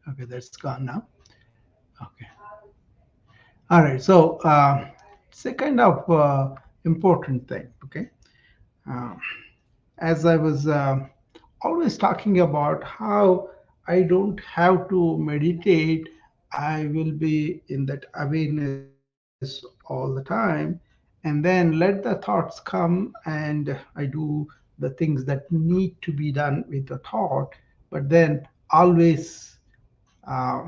Okay, that's gone now. Okay. All right. So it's a kind of important thing. Okay. Uh, as I was always talking about how I don't have to meditate, I will be in that awareness all the time, and then let the thoughts come and I do the things that need to be done with the thought, but then always, uh,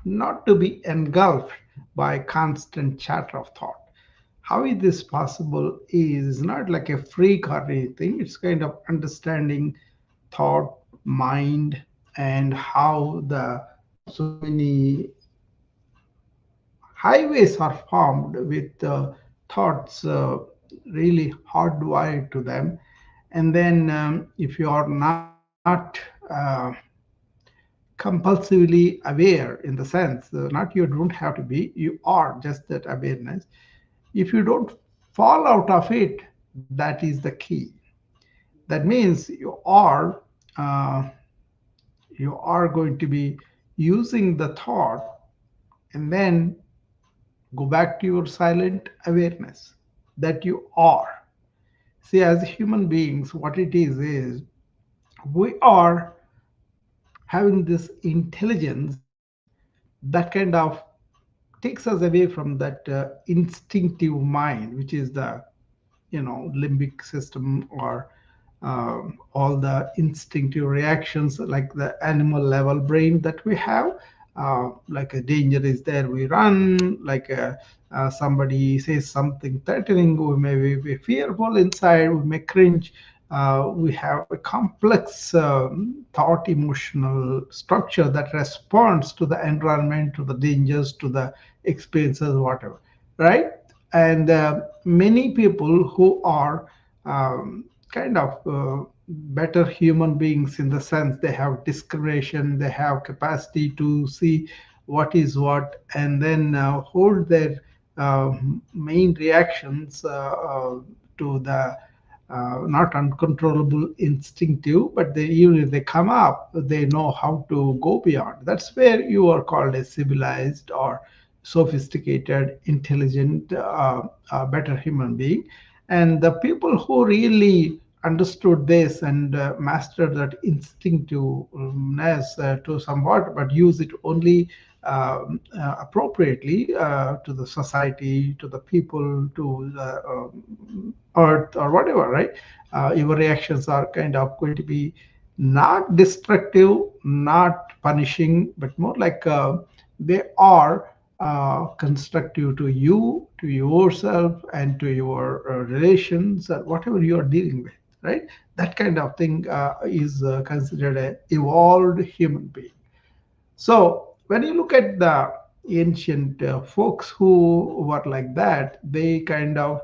not to be engulfed by constant chatter of thought. How is this possible is not like a freak or anything. It's kind of understanding thought, mind, and how the so many highways are formed with thoughts really hardwired to them. And then if you are not compulsively aware in the sense, not you don't have to be, you are just that awareness. If you don't fall out of it, that is the key. That means uh, you are going to be using the thought and then go back to your silent awareness that you are. See, as human beings, what it is we are having this intelligence that kind of takes us away from that instinctive mind, which is the limbic system, or all the instinctive reactions like the animal level brain that we have. Like a danger is there, we run. Like somebody says something threatening, we may be fearful inside, we may cringe. We have a complex thought emotional structure that responds to the environment, to the dangers, to the experiences, whatever, right? And many people who are kind of better human beings, in the sense they have discrimination, they have capacity to see what is what, and then hold their uh, main reactions to the not uncontrollable instinctive, but they, even if they come up, they know how to go beyond. That's where you are called a civilized or sophisticated, intelligent, better human being. And the people who really understood this and mastered that instinctiveness to somewhat, but use it only appropriately to the society, to the people, to the earth, or whatever, right? Your reactions are kind of going to be not destructive, not punishing, but more like they are constructive to you, to yourself, and to your relations, whatever you are dealing with, right? That kind of thing is considered a evolved human being. So when you look at the ancient folks who were like that, they kind of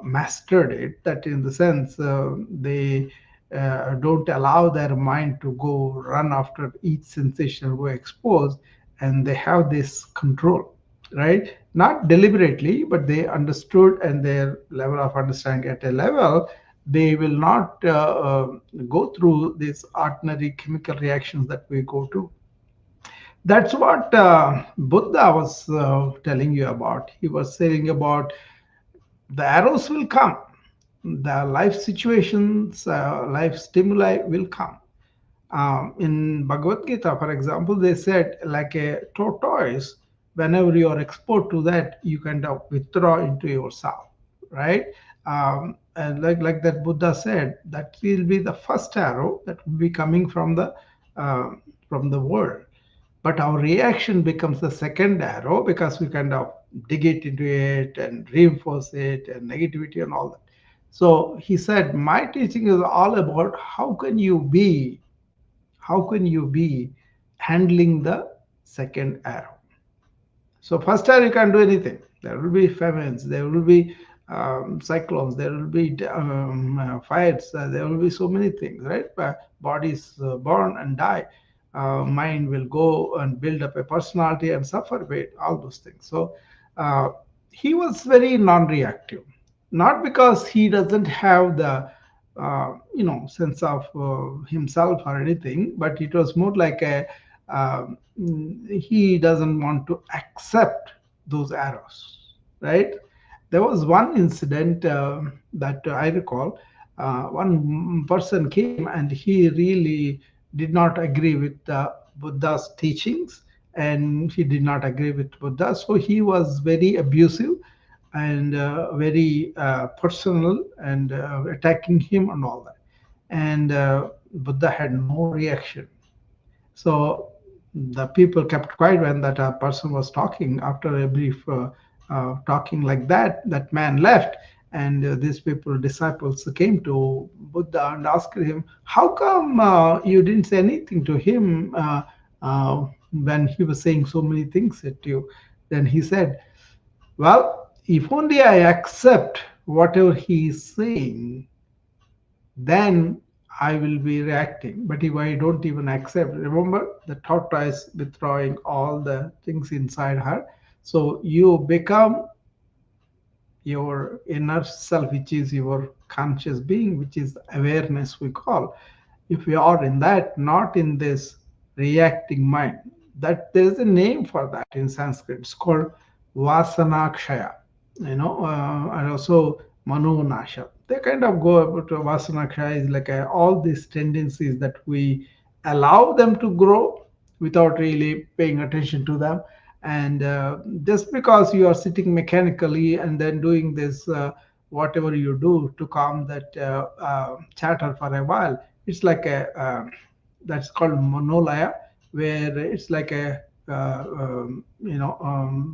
mastered it. That in the sense they don't allow their mind to go run after each sensation we expose, and they have this control, right? Not deliberately, but they understood, and their level of understanding at a level, they will not go through these ordinary chemical reactions that we go to. That's what Buddha was telling you about. He was saying about the arrows will come, the life situations, life stimuli will come. In Bhagavad Gita, for example, they said like a tortoise, whenever you are exposed to that, you kind of withdraw into yourself, right? And like that Buddha said, that will be the first arrow that will be coming uh, from the world, but our reaction becomes the second arrow because we kind of dig it into it and reinforce it and negativity and all that. So he said my teaching is all about how can you be handling the second arrow. So first arrow you can't do anything. There will be famines, there will be cyclones, there will be fires, there will be so many things, right? Bodies born and die. Mind will go and build up a personality and suffer with all those things. So uh, he was very non-reactive, not because he doesn't have the sense of himself or anything, but it was more like he doesn't want to accept those arrows, right? There was one incident that I recall. One person came and he really did not agree with Buddha's teachings, and he did not agree with Buddha. So he was very abusive and very personal and attacking him and all that. And Buddha had no reaction. So the people kept quiet when that person was talking. After a brief talking like that, that man left. And these people, disciples, came to Buddha and asked him, "How come you didn't say anything to him when he was saying so many things at you?" Then he said, "Well, if only I accept whatever he is saying, then I will be reacting. But if I don't even accept, remember the tortoise withdrawing all the things inside her. So you become your inner self, which is your conscious being, which is awareness, we call. If you are in that, not in this reacting mind, that there's a name for that in Sanskrit. It's called Vasanakshaya, and also Manonasha. They kind of go about Vasanakshaya is like all these tendencies that we allow them to grow without really paying attention to them. And just because you are sitting mechanically and then doing this, whatever you do to calm that chatter for a while, it's like that's called monolaya, where it's like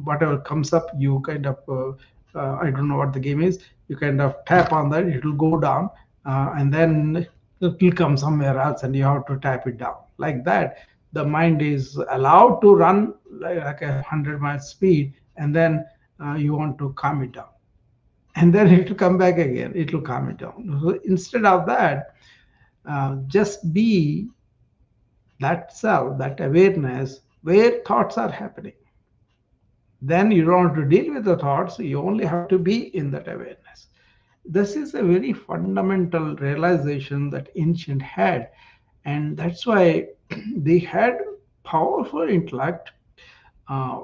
whatever comes up, you kind of, I don't know what the game is, you kind of tap on that, it will go down, and then it will come somewhere else and you have to tap it down. Like that, the mind is allowed to run like 100 miles speed, and then you want to calm it down, and then it will come back again, it will calm it down. So instead of that, just be that self, that awareness where thoughts are happening. Then you don't have to deal with the thoughts, you only have to be in that awareness. This is a very fundamental realization that ancient had, and that's why they had powerful intellect,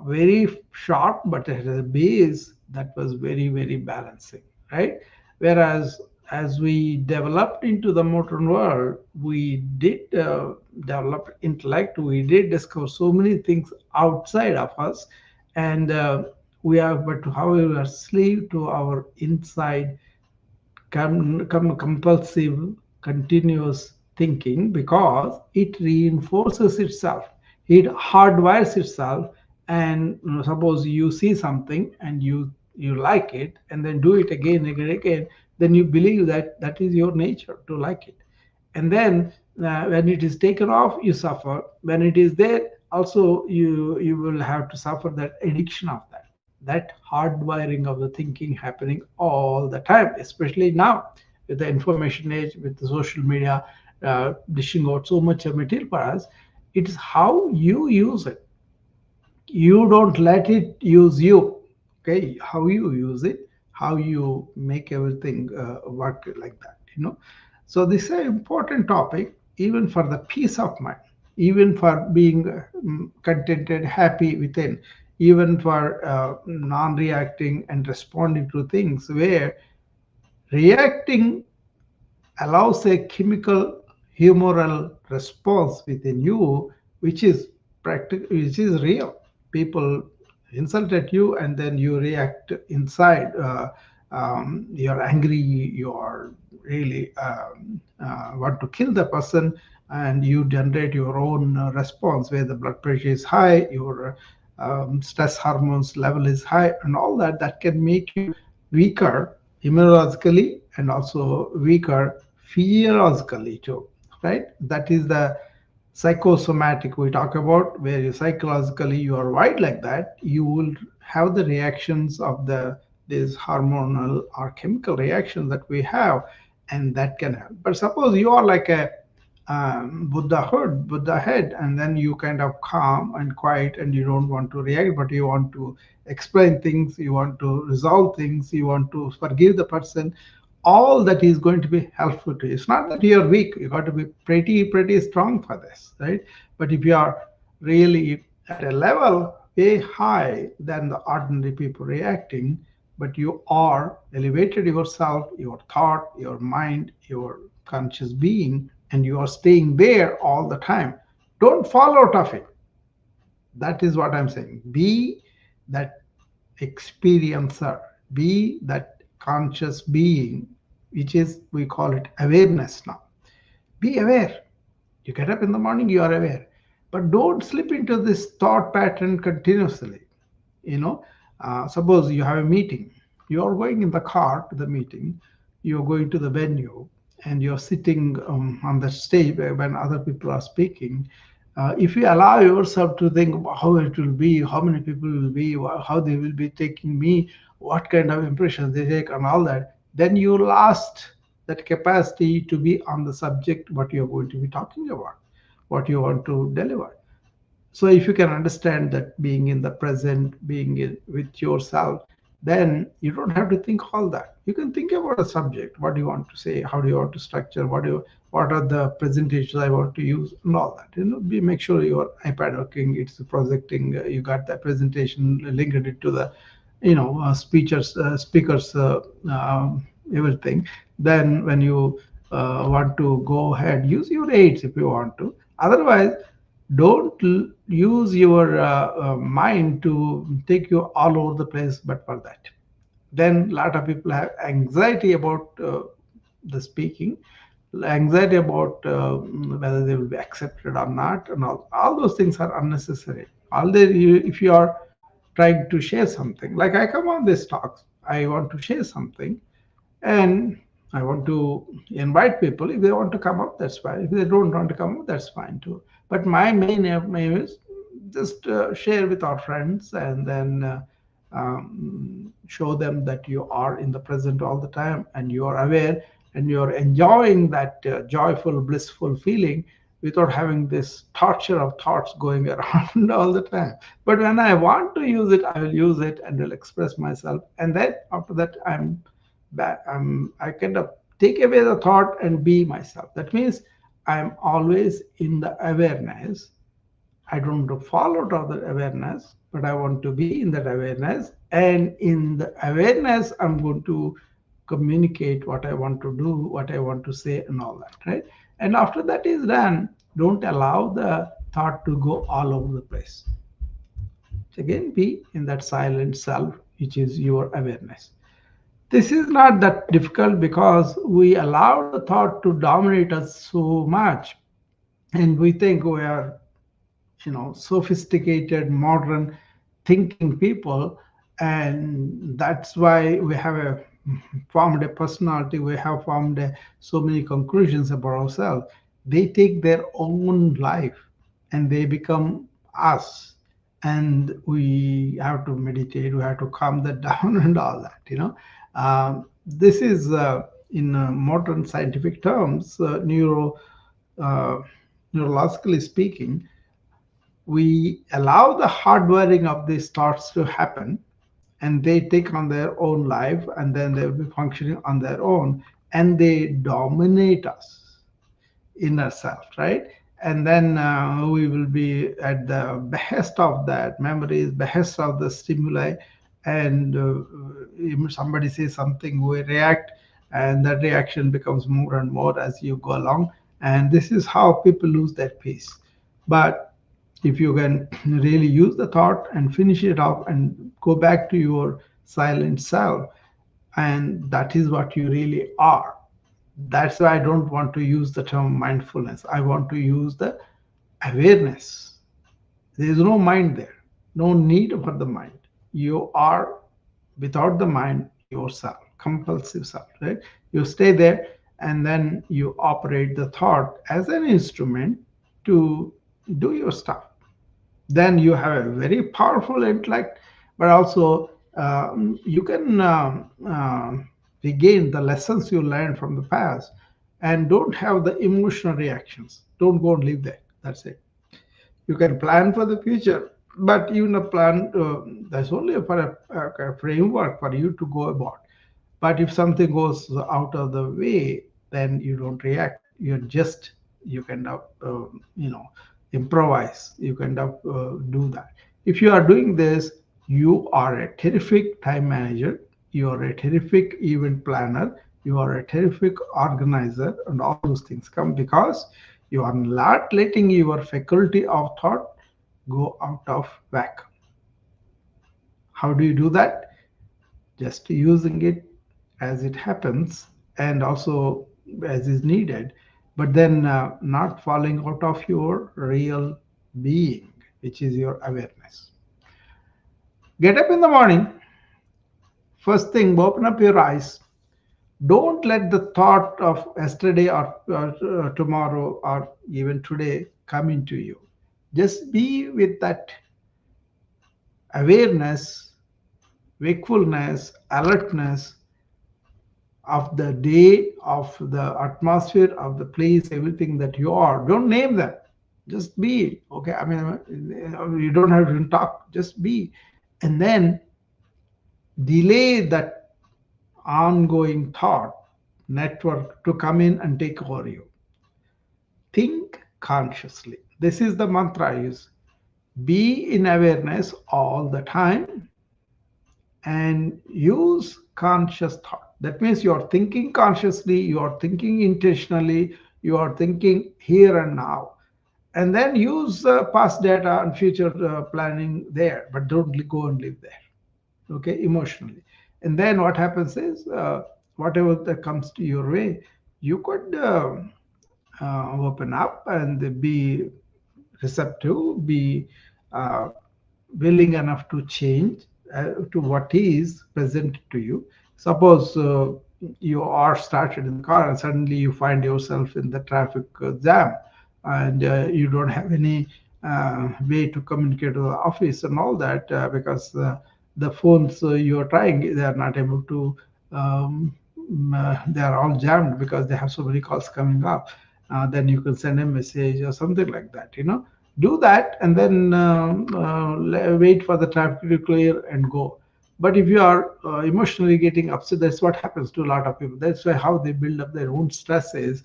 very sharp, but it has a base that was very, very balancing, right? Whereas as we developed into the modern world, we did develop intellect, we did discover so many things outside of us, and we are, but however, we are slave to our inside compulsive, continuous thinking, because it reinforces itself, it hardwires itself. And suppose you see something and you like it, and then do it again and again, then you believe that that is your nature to like it. And then when it is taken off, you suffer. When it is there, also you will have to suffer that addiction of that hardwiring of the thinking happening all the time, especially now with the information age, with the social media dishing out so much material for us. It is how you use it. You don't let it use you. Okay, how you use it, how you make everything work like that. So this is an important topic, even for the peace of mind, even for being contented, happy within, even for non-reacting and responding to things, where reacting allows a chemical humoral response within you, which is practical, which is real. People insult at you, and then you react inside. You're angry, you are really want to kill the person, and you generate your own response where the blood pressure is high, your stress hormones level is high, and all that. That can make you weaker immunologically and also weaker physiologically too, right? That is the psychosomatic we talk about, where you psychologically you are wired like that, you will have the reactions of these hormonal or chemical reactions that we have, and that can help. But suppose you are like a Buddha head, and then you kind of calm and quiet, and you don't want to react, but you want to explain things, you want to resolve things, you want to forgive the person. all that is going to be helpful to you. It's not that you're weak. You got to be pretty strong for this, right? But if you are really at a level way high than the ordinary people reacting, but you are elevated yourself, your thought, your mind, your conscious being, and you are staying there all the time. Don't fall out of it. That is what I'm saying. Be that experiencer, be that conscious being, which is, we call it awareness now. Be aware. You get up in the morning, you are aware. But don't slip into this thought pattern continuously. You know, suppose you have a meeting, you are going in the car to the meeting, you're going to the venue, and you're sitting on the stage when other people are speaking. If you allow yourself to think about how it will be, how many people will be, how they will be taking me, what kind of impressions they take, and all that, then you lost that capacity to be on the subject what you're going to be talking about, what you want to deliver. So if you can understand that being in the present, being with yourself, then you don't have to think all that. You can think about a subject, what do you want to say, how do you want to structure, what are the presentations I want to use, and all that. Make sure your iPad working, it's projecting, you got the presentation, linked it to the, speakers, everything. Then when you want to go ahead, use your aids if you want to. Otherwise, don't use your mind to take you all over the place, but for that, then a lot of people have anxiety about the speaking, anxiety about whether they will be accepted or not, and all those things are unnecessary. If you are trying to share something, like I come on this talks, I want to share something, and I want to invite people. If they want to come up, that's fine. If they don't want to come up, that's fine too. But my main aim is just share with our friends, and then show them that you are in the present all the time, and you are aware, and you are enjoying that joyful, blissful feeling without having this torture of thoughts going around all the time. But when I want to use it, I will use it and will express myself. And then after that, I kind of take away the thought and be myself. That means I'm always in the awareness. I don't want to fall out of the awareness, but I want to be in that awareness. And in the awareness, I'm going to communicate what I want to do, what I want to say, and all that, right? And after that is done, don't allow the thought to go all over the place. Again, be in that silent self, which is your awareness. This is not that difficult because we allow the thought to dominate us so much, and we think we are, sophisticated, modern thinking people, and that's why we have formed a personality. We have formed so many conclusions about ourselves. They take their own life and they become us, and we have to meditate, we have to calm that down and all that. This is in modern scientific terms, uh, neurologically speaking, we allow the hardwiring of these thoughts to happen, and they take on their own life, and then they'll be functioning on their own, and they dominate us, inner self, right? And then we will be at the behest of that memories, behest of the stimuli, and if somebody says something, we react, and that reaction becomes more and more as you go along, and this is how people lose their peace. But if you can really use the thought and finish it off and go back to your silent self, and that is what you really are. That's why I don't want to use the term mindfulness. I want to use the awareness. There is no mind there, no need for the mind. You are, without the mind, yourself, compulsive self, right? You stay there, and then you operate the thought as an instrument to do your stuff. Then you have a very powerful intellect, but also you can regain the lessons you learned from the past, and don't have the emotional reactions. Don't go and live there. That's it. You can plan for the future, but even a plan, that's only for a framework for you to go about. But if something goes out of the way, then you don't react. You kind of improvise. You kind of do that. If you are doing this, you are a terrific time manager. You are a terrific event planner. You are a terrific organizer, and all those things come because you are not letting your faculty of thought go out of whack. How do you do that? Just using it as it happens and also as is needed, but then not falling out of your real being, which is your awareness. Get up in the morning, first thing, open up your eyes. Don't let the thought of yesterday or tomorrow or even today come into you. Just be with that awareness, wakefulness, alertness of the day, of the atmosphere, of the place, everything that you are. Don't name them. Just be. Okay. I mean, you don't have to talk. Just be. And then delay that ongoing thought network to come in and take over you. Think consciously. This is the mantra I use. Be in awareness all the time and use conscious thought. That means you are thinking consciously, you are thinking intentionally, you are thinking here and now. And then use past data and future planning there, but don't go and live there, okay, emotionally. And then what happens is, whatever that comes to your way, you could open up and be receptive, be uh, willing enough to change to what is presented to you. Suppose you are started in the car and suddenly you find yourself in the traffic jam, and you don't have any way to communicate to the office and all that because the phones you are trying, they are not able to, they are all jammed because they have so many calls coming up. Then you can send a message or something like that, do that, and then wait for the traffic to clear and go. But if you are emotionally getting upset, that's what happens to a lot of people. That's why how they build up their own stresses.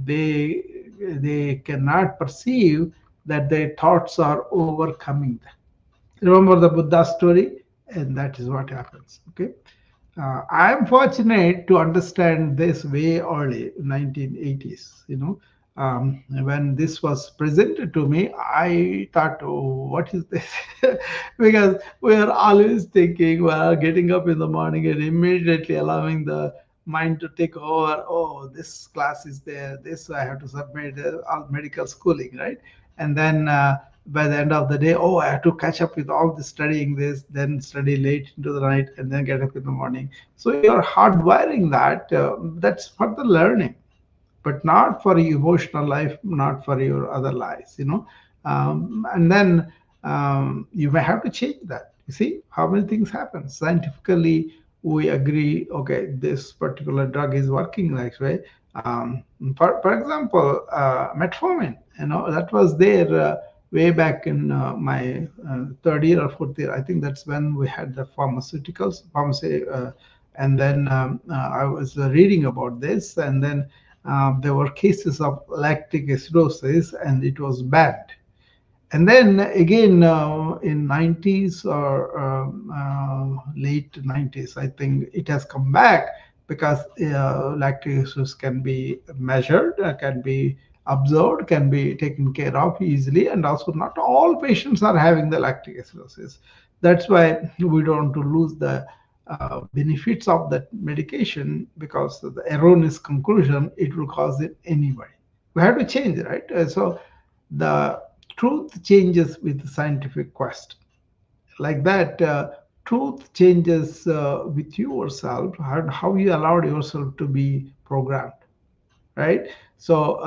They cannot perceive that their thoughts are overcoming them. Remember the Buddha story, and that is what happens. Okay. I am fortunate to understand this way early, 1980s. When this was presented to me, I thought, "Oh, what is this?" Because we are always thinking, we are getting up in the morning and immediately allowing the mind to take over. Oh, this class is there. This I have to submit all medical schooling, right? And then by the end of the day, oh, I have to catch up with all the studying this, then study late into the night, and then get up in the morning. So you're hardwiring that. That's for the learning, but not for your emotional life, not for your other lives. And then you may have to change that. You see how many things happen. Scientifically, we agree, okay, this particular drug is working like way. For example, metformin, that was there way back in my third year or fourth year. I think that's when we had the pharmacy. And then I was reading about this, and then there were cases of lactic acidosis, and it was banned. And then again in 90s or late 90s, I think it has come back because lactic acidosis can be measured, can be observed, can be taken care of easily, and also not all patients are having the lactic acidosis. That's why we don't want to lose the benefits of that medication because of the erroneous conclusion it will cause it anyway. We have to change, right? So the truth changes with the scientific quest. Like that, truth changes with yourself and how you allowed yourself to be programmed, right? So,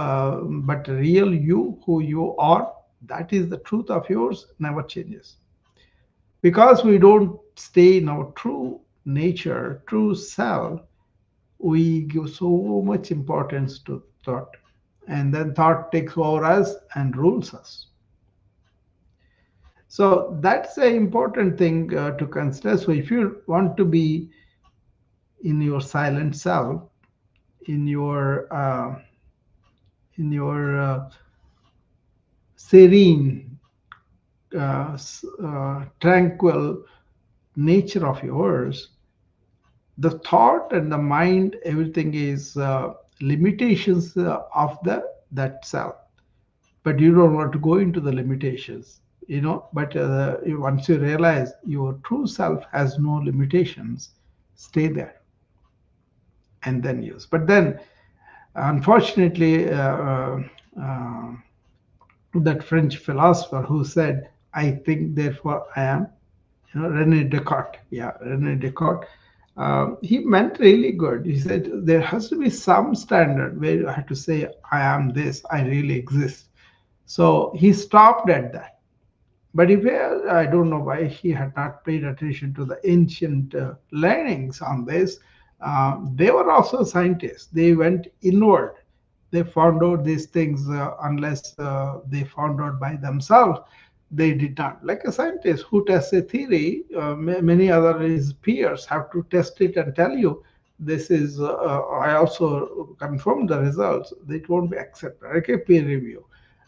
but real you, who you are, that is the truth of yours, never changes. Because we don't stay in our true nature, true self, we give so much importance to thought. And then thought takes over us and rules us. So that's an important thing to consider. So if you want to be in your silent self, in your serene, tranquil nature of yours, the thought and the mind, everything is limitations of the that self. But you don't want to go into the limitations, but once you realize your true self has no limitations, stay there and then use. But then unfortunately, uh, that French philosopher who said, I think, therefore I am, Rene Descartes. Yeah, Rene Descartes. He meant really good. He said there has to be some standard where you have to say, I am this, I really exist. So he stopped at that. But if I don't know why he had not paid attention to the ancient learnings on this. They were also scientists. They went inward. They found out these things unless they found out by themselves. They did not. Like a scientist who tests a theory, many other his peers have to test it and tell you this is. I also confirmed the results. It won't be accepted. Like a peer review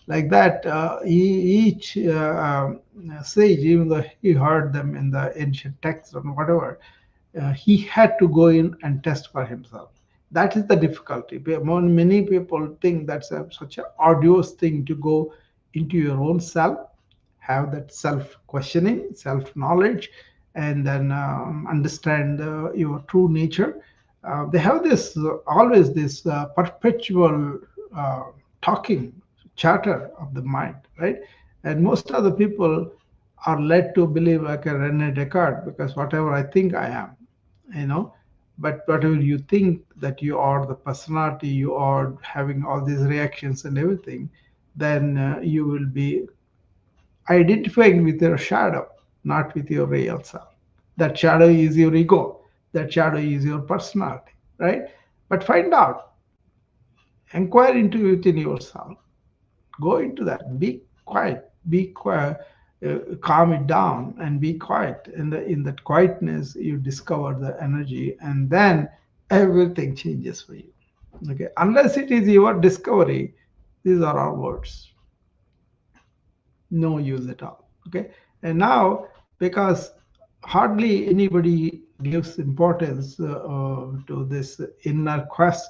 like that. Each sage, even though he heard them in the ancient texts or whatever, he had to go in and test for himself. That is the difficulty. Many people think that's such an arduous thing to go into your own self, have that self questioning, self knowledge, and then understand your true nature. They have this always this perpetual uh, talking chatter of the mind, right? And most of the people are led to believe like a Rene Descartes, because whatever I think I am, you know. But whatever you think that you are, the personality you are having all these reactions and everything, then you will be identifying with your shadow, not with your real self. That shadow is your ego. That shadow is your personality, right? But find out, inquire into within yourself. Go into that. Be quiet. Be quiet. Calm it down and be quiet. In that quietness, you discover the energy, and then everything changes for you. Okay, unless it is your discovery, these are all words, no use at all. Okay, and now because hardly anybody gives importance to this inner quest,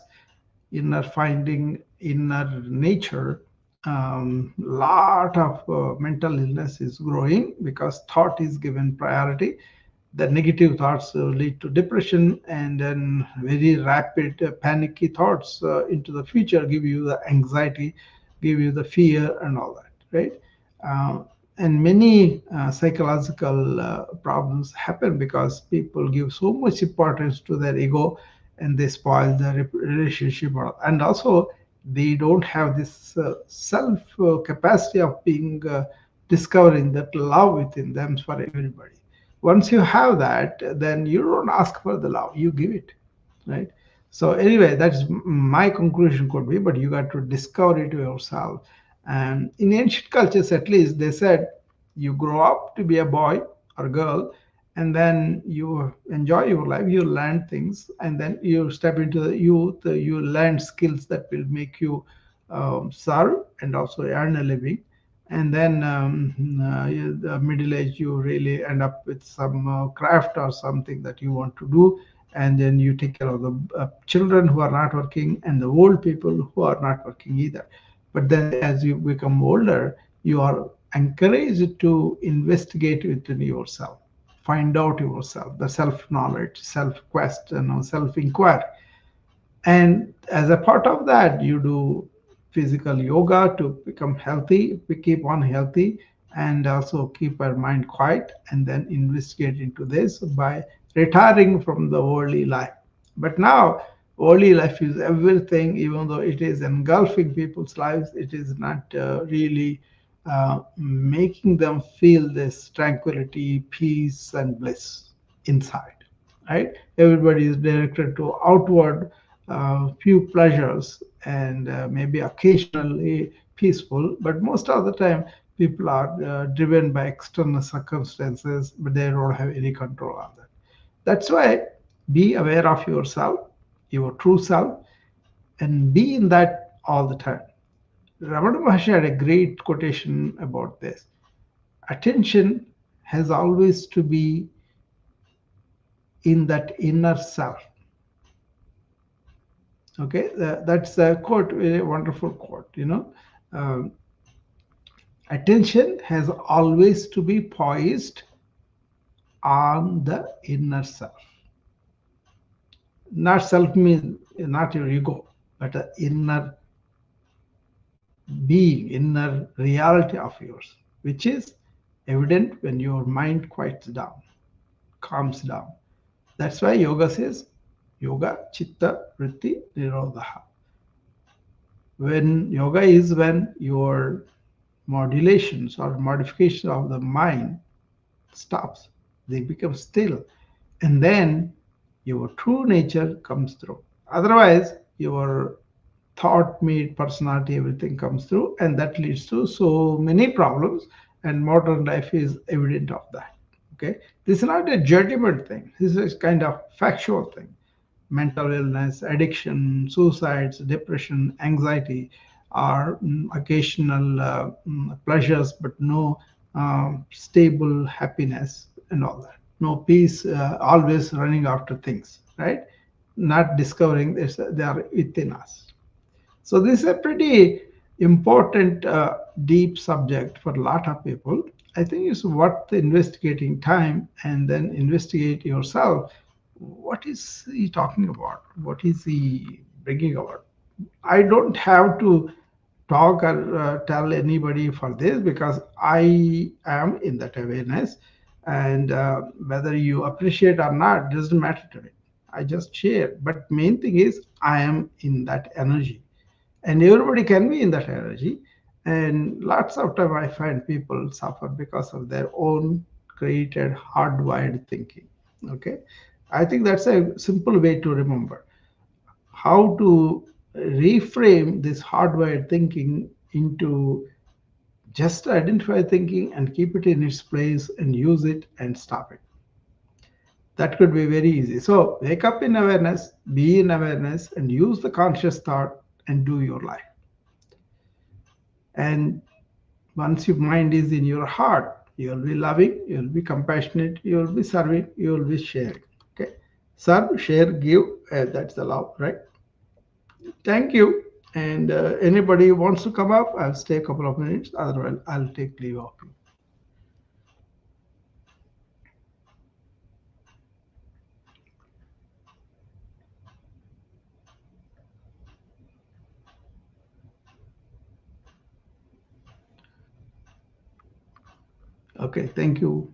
inner finding, inner nature. Lot of mental illness is growing because thought is given priority. The negative thoughts lead to depression, and then very rapid panicky thoughts into the future give you the anxiety, give you the fear and all that, right? uh, and many psychological problems happen because people give so much importance to their ego, and they spoil the relationship, and also they don't have this self capacity of being discovering that love within them for everybody. Once you have that, then you don't ask for the love, you give it, right? So anyway, that's my conclusion could be, but you got to discover it yourself. And in ancient cultures, at least, they said you grow up to be a boy or girl, and then you enjoy your life, you learn things, and then you step into the youth, you learn skills that will make you serve and also earn a living. And then the middle age, you really end up with some craft or something that you want to do, and then you take care of the children who are not working and the old people who are not working either. But then as you become older, you are encouraged to investigate within yourself, find out yourself, the self knowledge, self quest, self inquiry. And as a part of that, you do physical yoga to become healthy, we keep on healthy, and also keep our mind quiet, and then investigate into this by retiring from the worldly life. But now, worldly life is everything, even though it is engulfing people's lives, it is not really making them feel this tranquility, peace, and bliss inside, right? Everybody is directed to outward few pleasures, and maybe occasionally peaceful, but most of the time people are driven by external circumstances, but they don't have any control on that. That's why Be aware of yourself, your true self, and be in that all the time. Ramana Maharshi had a great quotation about this. Attention has always to be in that inner self. Okay, that's a quote, a wonderful quote. Um, attention has always to be poised on the inner self. Not self means not your ego, but the inner being, inner reality of yours, which is evident when your mind quiets down, calms down. That's why yoga says yoga chitta vritti nirodha. When yoga is when your modulations or modification of the mind stops, they become still, and then your true nature comes through. Otherwise, your thought, made personality, everything comes through, and that leads to so many problems. And modern life is evident of that. Okay, this is not a judgment thing. This is kind of factual thing. Mental illness, addiction, suicides, depression, anxiety are occasional pleasures, but no stable happiness and all that. No peace, always running after things, right? Not discovering this, they are within us. So this is a pretty important, deep subject for a lot of people. I think it's worth investigating time and then investigate yourself. What is he talking about? What is he bringing about? I don't have to talk or tell anybody for this because I am in that awareness, and whether you appreciate or not doesn't matter to me. I just share. But main thing is I am in that energy, and everybody can be in that energy. And lots of time I find people suffer because of their own created hardwired thinking. Okay, I think that's a simple way to remember how to reframe this hardwired thinking into just identify thinking and keep it in its place and use it and stop it. That could be very easy. So wake up in awareness, be in awareness, and use the conscious thought and do your life. And once your mind is in your heart, you will be loving, you will be compassionate, you will be serving, you will be sharing. Okay. Serve, share, give. That's the love, right? Thank you. And anybody who wants to come up, I'll stay a couple of minutes. Otherwise, I'll take leave of you. Okay. Thank you.